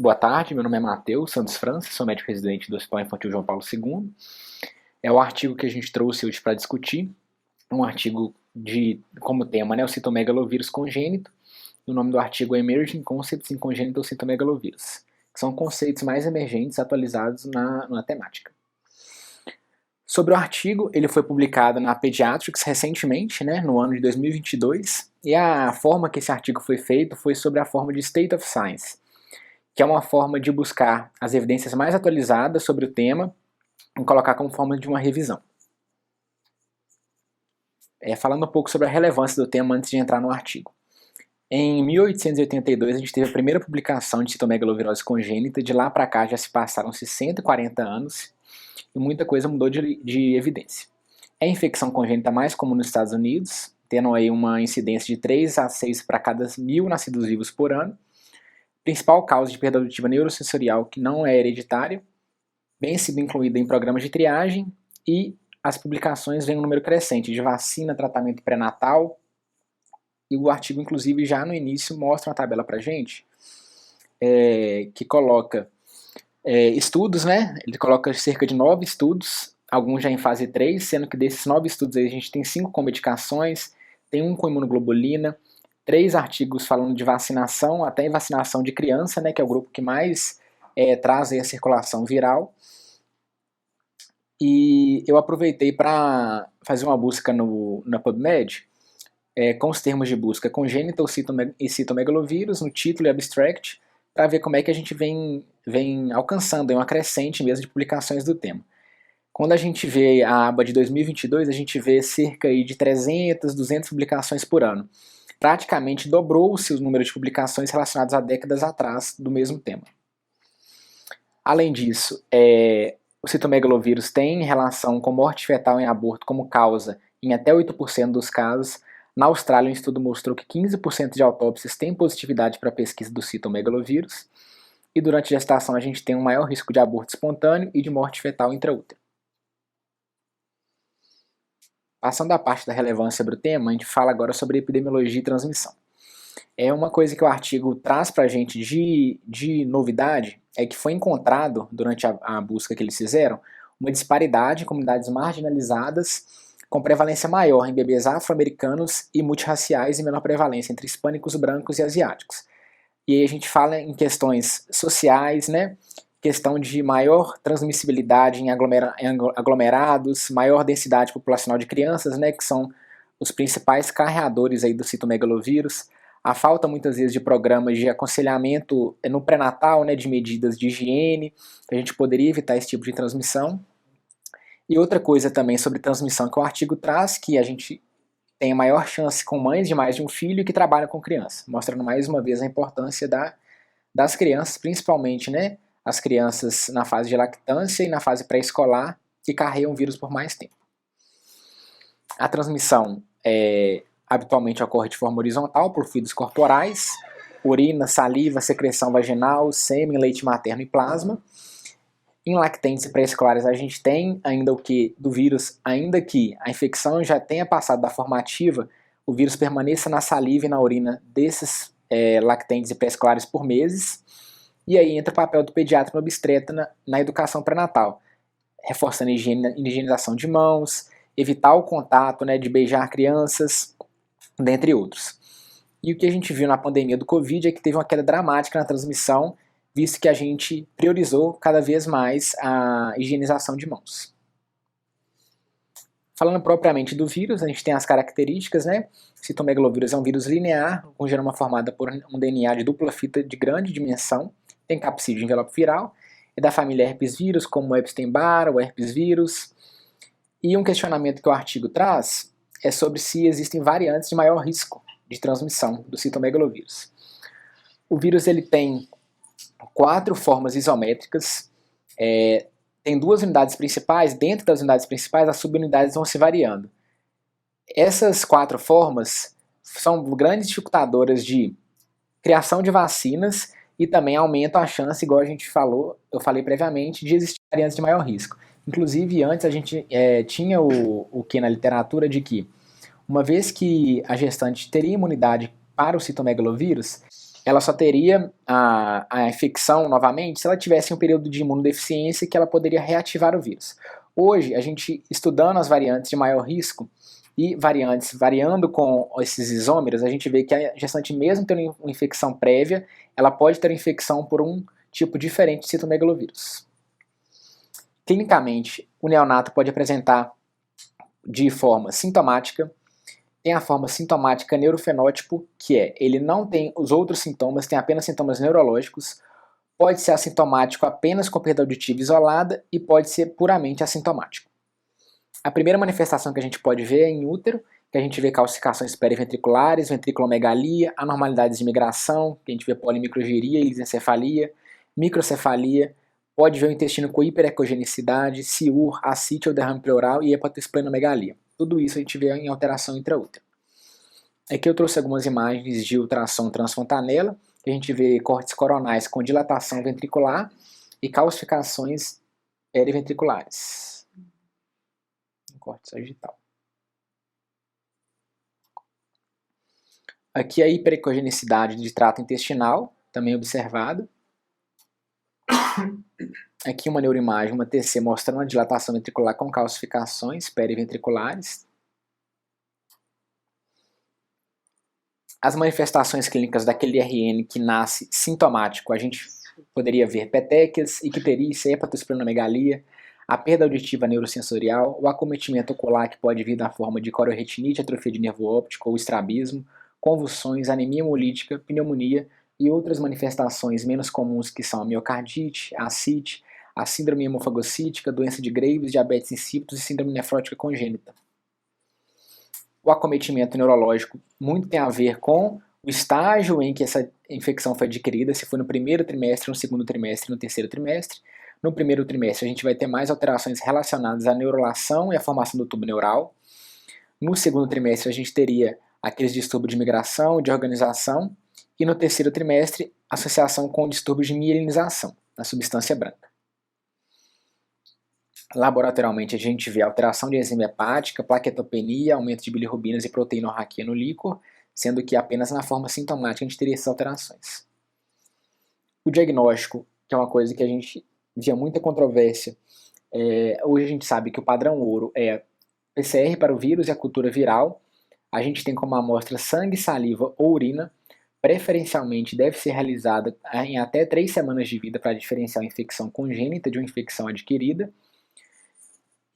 Boa tarde, meu nome é Matheus Santos França, sou médico residente do Hospital Infantil João Paulo II. É o artigo que a gente trouxe hoje para discutir, um artigo de como tema, o citomegalovírus congênito. O nome do artigo é Emerging Concepts in Congenital Cytomegalovirus, que são conceitos mais emergentes atualizados na temática. Sobre o artigo, ele foi publicado na Pediatrics recentemente, no ano de 2022, e a forma que esse artigo foi feito foi sobre a forma de State of Science, que é uma forma de buscar as evidências mais atualizadas sobre o tema e colocar como forma de uma revisão. Falando um pouco sobre a relevância do tema antes de entrar no artigo. Em 1882 a gente teve a primeira publicação de citomegalovirose congênita, de lá para cá já se passaram-se 140 anos e muita coisa mudou de evidência. É a infecção congênita mais comum nos Estados Unidos, tendo aí uma incidência de 3 a 6 para cada 1.000 nascidos vivos por ano. Principal causa de perda auditiva neurosensorial que não é hereditária, bem sido incluída em programas de triagem, e as publicações vêm um número crescente de vacina, tratamento pré-natal, e o artigo, inclusive, já no início mostra uma tabela pra gente, que coloca estudos, ele coloca cerca de 9 estudos, alguns já em fase 3, sendo que desses 9 estudos aí a gente tem 5 com medicações, tem um com imunoglobulina, 3 artigos falando de vacinação, até em vacinação de criança, que é o grupo que mais traz aí a circulação viral. E eu aproveitei para fazer uma busca na PubMed, com os termos de busca congenital e citomegalovírus, no título e abstract, para ver como é que a gente vem alcançando uma crescente mesmo de publicações do tema. Quando a gente vê a aba de 2022, a gente vê cerca de 300, 200 publicações por ano. Praticamente dobrou-se o número de publicações relacionadas a décadas atrás do mesmo tema. Além disso, o citomegalovírus tem relação com morte fetal em aborto como causa em até 8% dos casos. Na Austrália, um estudo mostrou que 15% de autópsias têm positividade para a pesquisa do citomegalovírus. E durante a gestação a gente tem um maior risco de aborto espontâneo e de morte fetal intraútero. Passando a parte da relevância sobre o tema, a gente fala agora sobre epidemiologia e transmissão. Uma coisa que o artigo traz para a gente de novidade é que foi encontrado, durante a busca que eles fizeram, uma disparidade em comunidades marginalizadas com prevalência maior em bebês afro-americanos e multirraciais e menor prevalência entre hispânicos, brancos e asiáticos. E aí a gente fala em questões sociais, questão de maior transmissibilidade em aglomerados, maior densidade populacional de crianças, que são os principais carreadores aí do citomegalovírus, a falta muitas vezes de programas de aconselhamento no pré-natal, de medidas de higiene, que a gente poderia evitar esse tipo de transmissão. E outra coisa também sobre transmissão que o artigo traz, que a gente tem a maior chance com mães de mais de um filho que trabalham com criança, mostrando mais uma vez a importância das crianças, principalmente as crianças na fase de lactância e na fase pré-escolar, que carregam o vírus por mais tempo. A transmissão habitualmente ocorre de forma horizontal por fluidos corporais, urina, saliva, secreção vaginal, sêmen, leite materno e plasma. Em lactentes e pré-escolares a gente tem ainda o que do vírus, ainda que a infecção já tenha passado da formativa, o vírus permaneça na saliva e na urina desses lactentes e pré-escolares por meses. E aí entra o papel do pediatra no obstetra na educação pré-natal, reforçando a higienização de mãos, evitar o contato de beijar crianças, dentre outros. E o que a gente viu na pandemia do Covid é que teve uma queda dramática na transmissão, visto que a gente priorizou cada vez mais a higienização de mãos. Falando propriamente do vírus, a gente tem as características, Citomegalovírus é um vírus linear, com genoma formado por um DNA de dupla fita de grande dimensão, tem capsídeo de envelope viral, é da família herpes vírus, como o Epstein-Barr, o herpes vírus. E um questionamento que o artigo traz é sobre se existem variantes de maior risco de transmissão do citomegalovírus. O vírus ele tem 4 formas isométricas, tem 2 unidades principais, dentro das unidades principais as subunidades vão se variando. Essas 4 formas são grandes dificultadoras de criação de vacinas e também aumentam a chance, igual eu falei previamente, de existir variantes de maior risco. Inclusive, antes a gente tinha o que na literatura de que, uma vez que a gestante teria imunidade para o citomegalovírus, ela só teria a infecção novamente se ela tivesse um período de imunodeficiência que ela poderia reativar o vírus. Hoje, a gente estudando as variantes de maior risco e variantes variando com esses isômeros, a gente vê que a gestante, mesmo tendo uma infecção prévia, ela pode ter infecção por um tipo diferente de citomegalovírus. Clinicamente, o neonato pode apresentar de forma sintomática. Tem a forma sintomática neurofenótipo, que é, ele não tem os outros sintomas, tem apenas sintomas neurológicos, pode ser assintomático apenas com perda auditiva isolada e pode ser puramente assintomático. A primeira manifestação que a gente pode ver é em útero, que a gente vê calcificações periventriculares, ventriculomegalia, anormalidades de migração, que a gente vê polimicrogiria, lisencefalia, microcefalia, pode ver o intestino com hiperecogenicidade, ciúr, ascite ou derrame pleural e hepatosplenomegalia. Tudo isso a gente vê em alteração intraútero. Aqui eu trouxe algumas imagens de ultrassom transfontanela, que a gente vê córtex coronais com dilatação ventricular e calcificações periventriculares. Córtex sagital. Aqui a hiperecogenicidade de trato intestinal, também observada. Aqui uma neuroimagem, uma TC, mostrando uma dilatação ventricular com calcificações periventriculares. As manifestações clínicas daquele RN que nasce sintomático, a gente poderia ver petequias, icterícia, hepatosplenomegalia, a perda auditiva neurosensorial, o acometimento ocular que pode vir na forma de coriorretinite, atrofia de nervo óptico ou estrabismo, convulsões, anemia hemolítica, pneumonia e outras manifestações menos comuns que são a miocardite, a ascite, a síndrome hemofagocítica, doença de Graves, diabetes insípidos e síndrome nefrótica congênita. O acometimento neurológico muito tem a ver com o estágio em que essa infecção foi adquirida, se foi no primeiro trimestre, no segundo trimestre, no terceiro trimestre. No primeiro trimestre a gente vai ter mais alterações relacionadas à neurulação e à formação do tubo neural. No segundo trimestre a gente teria aqueles distúrbios de migração, de organização. E no terceiro trimestre, associação com distúrbios de mielinização, na substância branca. Laboratorialmente a gente vê alteração de enzima hepática, plaquetopenia, aumento de bilirrubinas e proteinorraquia no líquor, sendo que apenas na forma sintomática a gente teria essas alterações. O diagnóstico, que é uma coisa que a gente via muita controvérsia, hoje a gente sabe que o padrão ouro é PCR para o vírus e a cultura viral. A gente tem como amostra sangue, saliva ou urina. Preferencialmente deve ser realizada em até 3 semanas de vida para diferenciar a infecção congênita de uma infecção adquirida.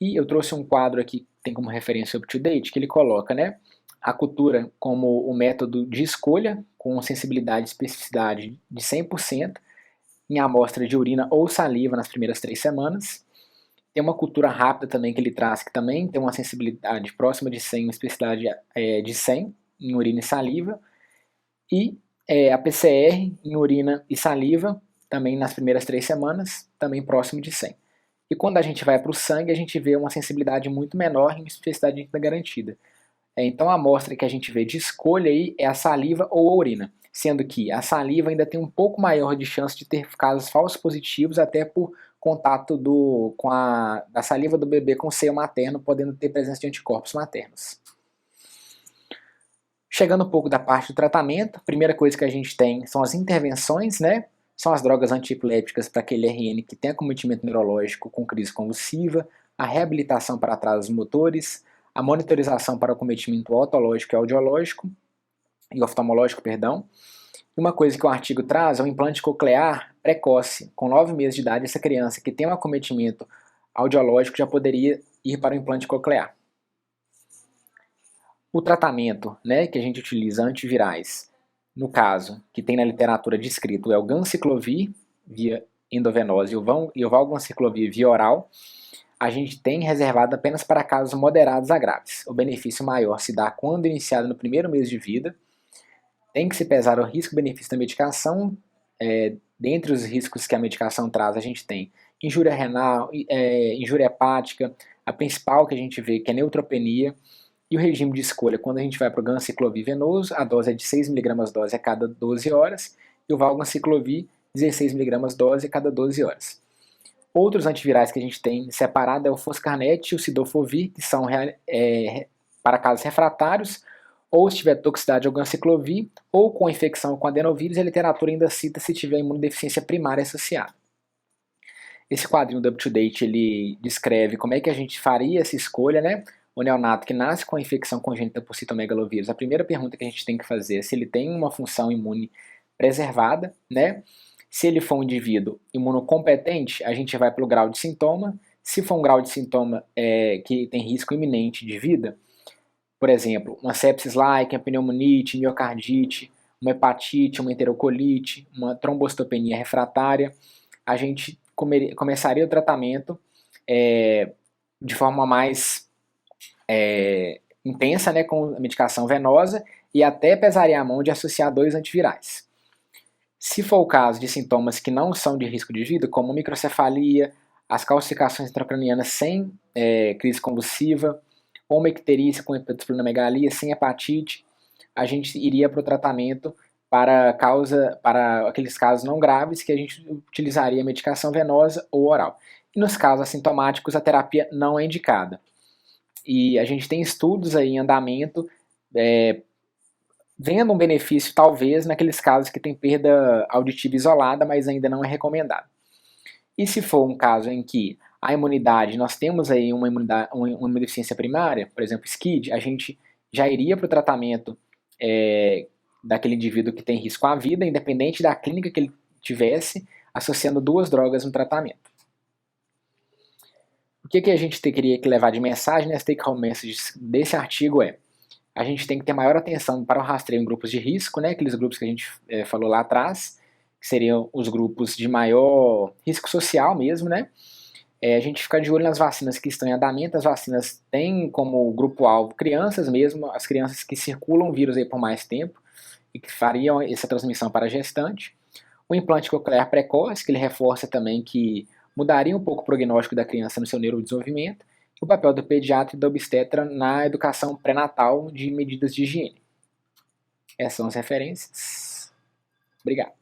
E eu trouxe um quadro aqui que tem como referência o UpToDate, que ele coloca, a cultura como o método de escolha, com sensibilidade e especificidade de 100%, em amostra de urina ou saliva nas primeiras 3 semanas. Tem uma cultura rápida também que ele traz, que também tem uma sensibilidade próxima de 100, uma especificidade de 100 em urina e saliva. E a PCR em urina e saliva, também nas primeiras 3 semanas, também próximo de 100. E quando a gente vai para o sangue, a gente vê uma sensibilidade muito menor e uma especificidade garantida. Então a amostra que a gente vê de escolha aí é a saliva ou a urina, sendo que a saliva ainda tem um pouco maior de chance de ter casos falsos positivos, até por contato da saliva do bebê com o seio materno, podendo ter presença de anticorpos maternos. Chegando um pouco da parte do tratamento, a primeira coisa que a gente tem são as intervenções, São as drogas antiepilépticas para aquele RN que tem acometimento neurológico com crise convulsiva, a reabilitação para atrasos motores, a monitorização para acometimento otológico e audiológico, e oftalmológico, perdão. E uma coisa que o artigo traz é o implante coclear precoce. Com 9 meses de idade, essa criança que tem um acometimento audiológico já poderia ir para o implante coclear. O tratamento que a gente utiliza, antivirais, no caso, que tem na literatura descrito, é o ganciclovir via endovenosa e o valganciclovir via oral. A gente tem reservado apenas para casos moderados a graves. O benefício maior se dá quando iniciado no primeiro mês de vida. Tem que se pesar o risco-benefício da medicação. Dentre os riscos que a medicação traz, a gente tem injúria renal, injúria hepática, a principal que a gente vê que é neutropenia. E o regime de escolha, quando a gente vai para o ganciclovir venoso, a dose é de 6 mg dose a cada 12 horas, e o valganciclovir, 16 mg dose a cada 12 horas. Outros antivirais que a gente tem separado é o Foscarnet e o Cidofovir, que são para casos refratários, ou se tiver toxicidade ao ganciclovir, ou com infecção com adenovírus, a literatura ainda cita se tiver imunodeficiência primária associada. Esse quadrinho do UpToDate, ele descreve como é que a gente faria essa escolha, né? O neonato que nasce com a infecção congênita por citomegalovírus, a primeira pergunta que a gente tem que fazer é se ele tem uma função imune preservada, né? Se ele for um indivíduo imunocompetente, a gente vai pelo grau de sintoma. Se for um grau de sintoma que tem risco iminente de vida, por exemplo, uma sepsis-like, uma pneumonite, miocardite, uma hepatite, uma enterocolite, uma trombocitopenia refratária, a gente começaria o tratamento de forma mais intensa, né, com a medicação venosa, e até pesaria a mão de associar 2 antivirais. Se for o caso de sintomas que não são de risco de vida, como microcefalia, as calcificações intracranianas sem crise convulsiva, ou uma icterícia com hepatosplenomegalia, sem hepatite, a gente iria para o tratamento para aqueles casos não graves que a gente utilizaria medicação venosa ou oral. E nos casos assintomáticos, a terapia não é indicada. E a gente tem estudos aí em andamento vendo um benefício talvez naqueles casos que tem perda auditiva isolada, mas ainda não é recomendado. E se for um caso em que a imunidade, nós temos aí uma imunodeficiência primária, por exemplo, SCID, a gente já iria para o tratamento daquele indivíduo que tem risco à vida, independente da clínica que ele tivesse, associando 2 drogas no tratamento. O que a gente queria levar de mensagem, né, take-home message desse artigo a gente tem que ter maior atenção para o rastreio em grupos de risco, né, aqueles grupos que a gente falou lá atrás, que seriam os grupos de maior risco social mesmo, né? A gente fica de olho nas vacinas que estão em andamento. As vacinas têm como grupo-alvo crianças mesmo, as crianças que circulam o vírus aí por mais tempo e que fariam essa transmissão para a gestante. O implante coclear precoce, que ele reforça também que mudaria um pouco o prognóstico da criança no seu neurodesenvolvimento. O papel do pediatra e da obstetra na educação pré-natal de medidas de higiene. Essas são as referências. Obrigado.